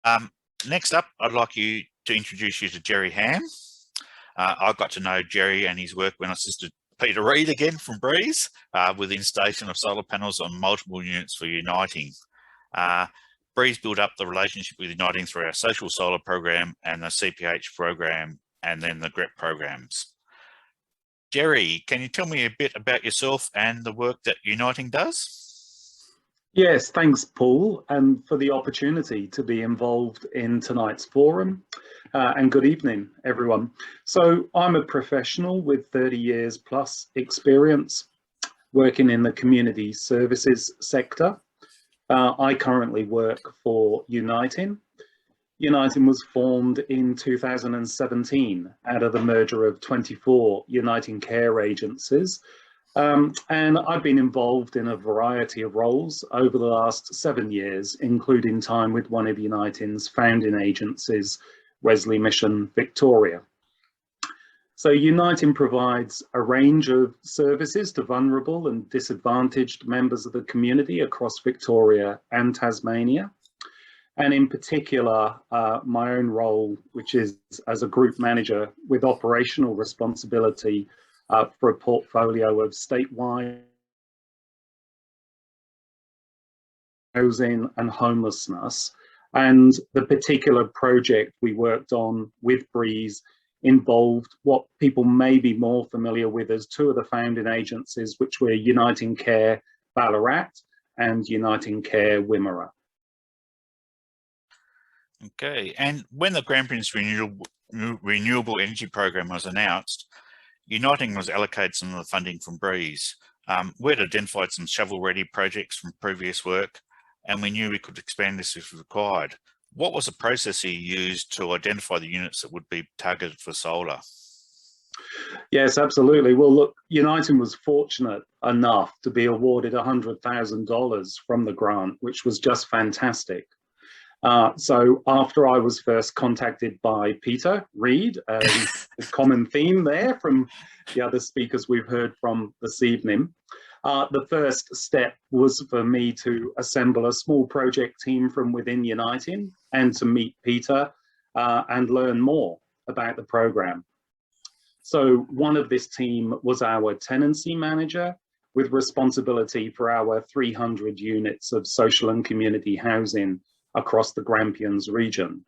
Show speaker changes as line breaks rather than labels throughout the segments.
Um, Next up, I'd like to introduce you to Jerry Ham. I got to know Jerry and his work when I assisted Peter Reid again from BREAZE with installation of solar panels on multiple units for Uniting. BREAZE built up the relationship with Uniting through our social solar program and the CPH program and then the GREP programs. Jerry, can you tell me a bit about yourself and the work that Uniting does?
Yes, thanks, Paul, and for the opportunity to be involved in tonight's forum. And good evening, everyone. So I'm a professional with 30 years plus experience working in the community services sector. I currently work for Uniting. Uniting was formed in 2017 out of the merger of 24 Uniting care agencies. And I've been involved in a variety of roles over the last 7 years, including time with one of Uniting's founding agencies, Wesley Mission Victoria. So Uniting provides a range of services to vulnerable and disadvantaged members of the community across Victoria and Tasmania. And in particular, my own role, which is as a group manager with operational responsibility for a portfolio of statewide housing and homelessness. And the particular project we worked on with BREAZE involved what people may be more familiar with as two of the founding agencies, which were Uniting Care Ballarat and Uniting Care Wimmera.
Okay, and when the Grampians Renewable Energy Program was announced, Uniting was allocated some of the funding from BREAZE. We'd identified some shovel-ready projects from previous work, and we knew we could expand this if required. What was the process you used to identify the units that would be targeted for solar?
Yes, absolutely. Well, look, Uniting was fortunate enough to be awarded $100,000 from the grant, which was just fantastic. So after I was first contacted by Peter Reid, a common theme there from the other speakers we've heard from this evening, the first step was for me to assemble a small project team from within Uniting and to meet Peter and learn more about the program. So one of this team was our tenancy manager with responsibility for our 300 units of social and community housing across the Grampians region.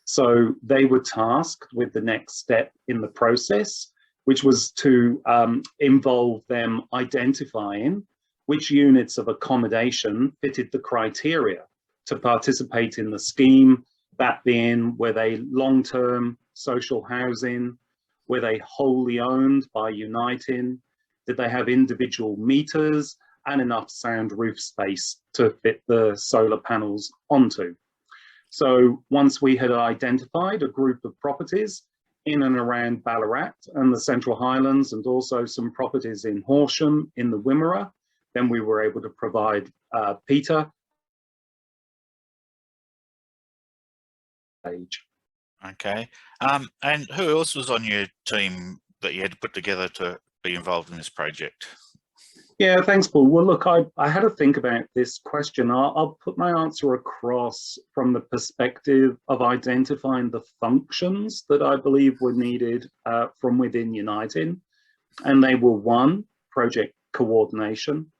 So they were tasked with the next step in the process, which was to involve them identifying which units of accommodation fitted the criteria to participate in the scheme, that being were they long-term social housing, were they wholly owned by Uniting, did they have individual meters, and enough sound roof space to fit the solar panels onto. So once we had identified a group of properties in and around Ballarat and the Central Highlands, and also some properties in Horsham in the Wimmera, then we were able to provide Peter.
Okay, and who else was on your team that you had to put together to be involved in this project?
Yeah, thanks, Paul. Well, look, I had to think about this question. I'll put my answer across from the perspective of identifying the functions that I believe were needed from within Uniting. And they were 1, project coordination,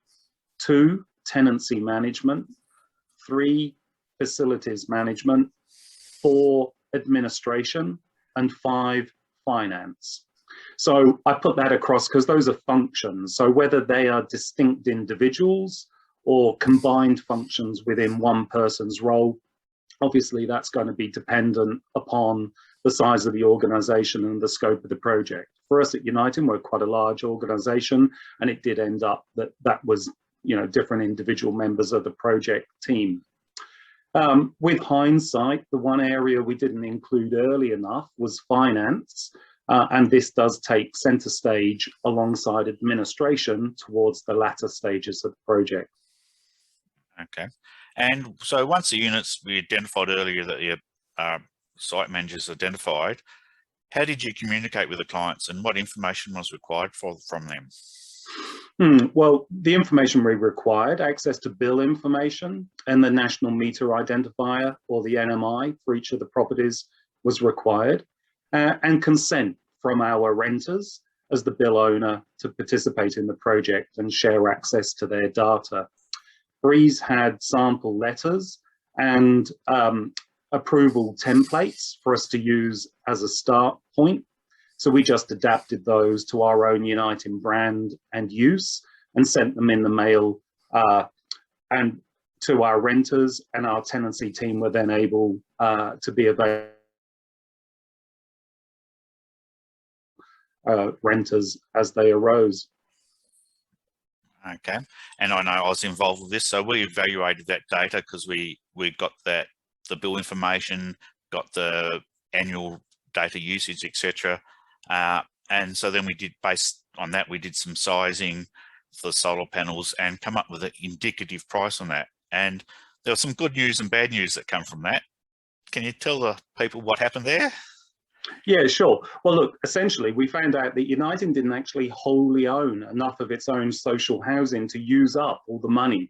2, tenancy management, 3, facilities management, 4, administration, and 5, finance. So I put that across because those are functions. So whether they are distinct individuals or combined functions within one person's role, obviously that's going to be dependent upon the size of the organization and the scope of the project. For us at Uniting, we're quite a large organization, and it did end up that was, different individual members of the project team. With hindsight, the one area we didn't include early enough was finance. And this does take centre stage alongside administration towards the latter stages of the project.
Okay, and so once the units we identified earlier that your site managers identified, how did you communicate with the clients and what information was required from them?
Well, the information we required, access to bill information and the national meter identifier, or the NMI, for each of the properties was required, and consent from our renters as the bill owner to participate in the project and share access to their data. BREAZE had sample letters and approval templates for us to use as a start point. So we just adapted those to our own Uniting brand and use and sent them in the mail and to our renters, and our tenancy team were then able to be available renters as they arose.
Okay, and I know I was involved with this, so we evaluated that data because we got that, the bill information, got the annual data usage, etc. And so then we did, based on that, we did some sizing for the solar panels and come up with an indicative price on that. And there was some good news and bad news that come from that. Can you tell the people what happened there?
Yeah, sure. Well, look, essentially, we found out that Uniting didn't actually wholly own enough of its own social housing to use up all the money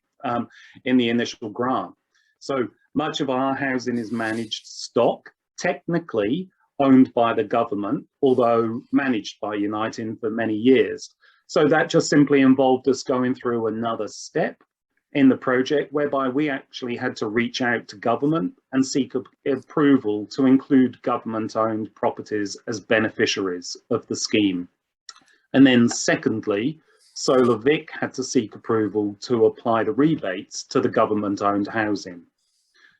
in the initial grant. So much of our housing is managed stock, technically owned by the government, although managed by Uniting for many years. So that just simply involved us going through another step in the project, whereby we actually had to reach out to government and seek approval to include government-owned properties as beneficiaries of the scheme. And then secondly, Solar Vic had to seek approval to apply the rebates to the government-owned housing.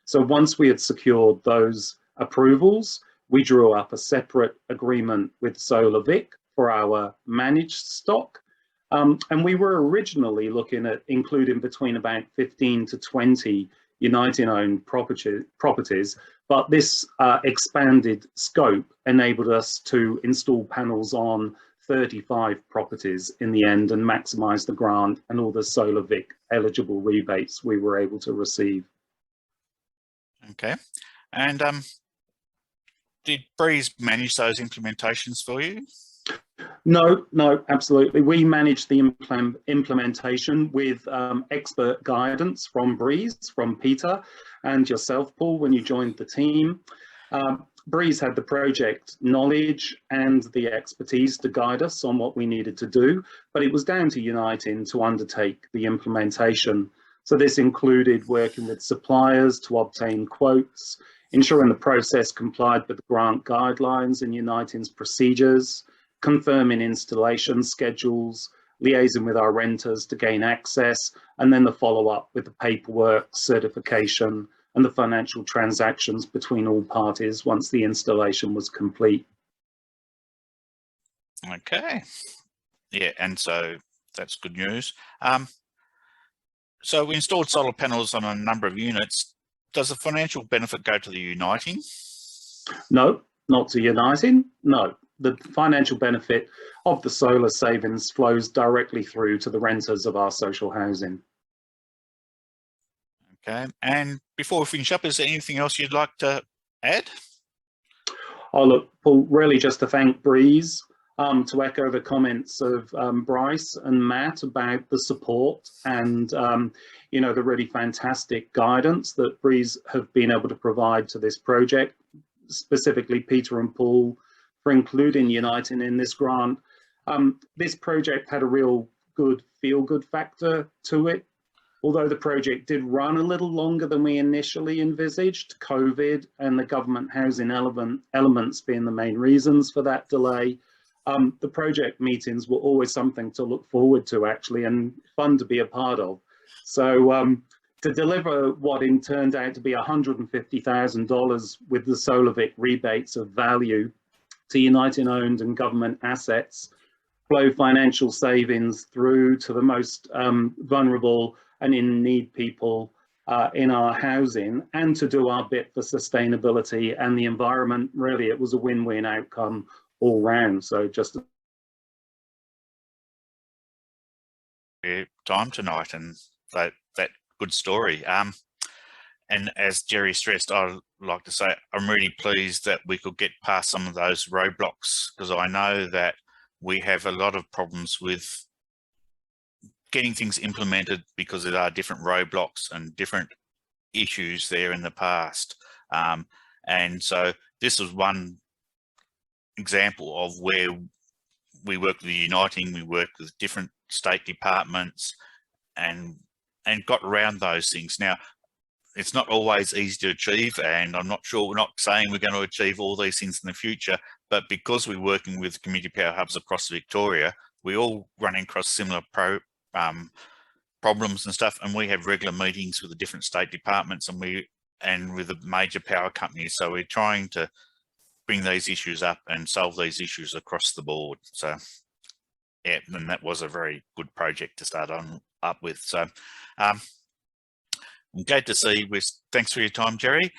So once we had secured those approvals, we drew up a separate agreement with Solar Vic for our managed stock. And we were originally looking at including between about 15 to 20 Uniting-owned properties, but this expanded scope enabled us to install panels on 35 properties in the end and maximize the grant and all the Solar Vic eligible rebates we were able to receive.
Okay, and did BREAZE manage those implementations for you?
No, absolutely. We managed the implementation with expert guidance from BREAZE, from Peter and yourself, Paul, when you joined the team. BREAZE had the project knowledge and the expertise to guide us on what we needed to do, but it was down to Uniting to undertake the implementation. So this included working with suppliers to obtain quotes, ensuring the process complied with the grant guidelines and Uniting's procedures, confirming installation schedules, liaising with our renters to gain access, and then the follow-up with the paperwork, certification, and the financial transactions between all parties once the installation was complete.
Okay, yeah, and so that's good news. So we installed solar panels on a number of units. Does the financial benefit go to the Uniting?
No, not to Uniting, no. The financial benefit of the solar savings flows directly through to the renters of our social housing.
Okay, and before we finish up, is there anything else you'd like to add?
Oh, look, Paul, really just to thank BREAZE, to echo the comments of Bryce and Matt about the support and, you know, the really fantastic guidance that BREAZE have been able to provide to this project, specifically Peter and Paul, for including Uniting in this grant. This project had a real good feel-good factor to it. Although the project did run a little longer than we initially envisaged, COVID and the government housing elements being the main reasons for that delay, the project meetings were always something to look forward to, actually, and fun to be a part of. So to deliver what turned out to be $150,000 with the Solar Vic rebates of value to Uniting-owned and government assets, flow financial savings through to the most vulnerable and in need people in our housing, and to do our bit for sustainability and the environment. Really, it was a win-win outcome all round. So just
time tonight, and that good story. And as Jerry stressed, I'd like to say I'm really pleased that we could get past some of those roadblocks, because I know that we have a lot of problems with getting things implemented because there are different roadblocks and different issues there in the past. And so this was one example of where we work with Uniting, we worked with different state departments and got around those things. Now, it's not always easy to achieve, and I'm not sure, we're not saying we're going to achieve all these things in the future, but because we're working with community power hubs across Victoria, we all running across similar problems and stuff, and we have regular meetings with the different state departments and with the major power companies. So we're trying to bring these issues up and solve these issues across the board. So yeah, and that was a very good project to start up with. So I'm glad to see. Thanks for your time, Jerry.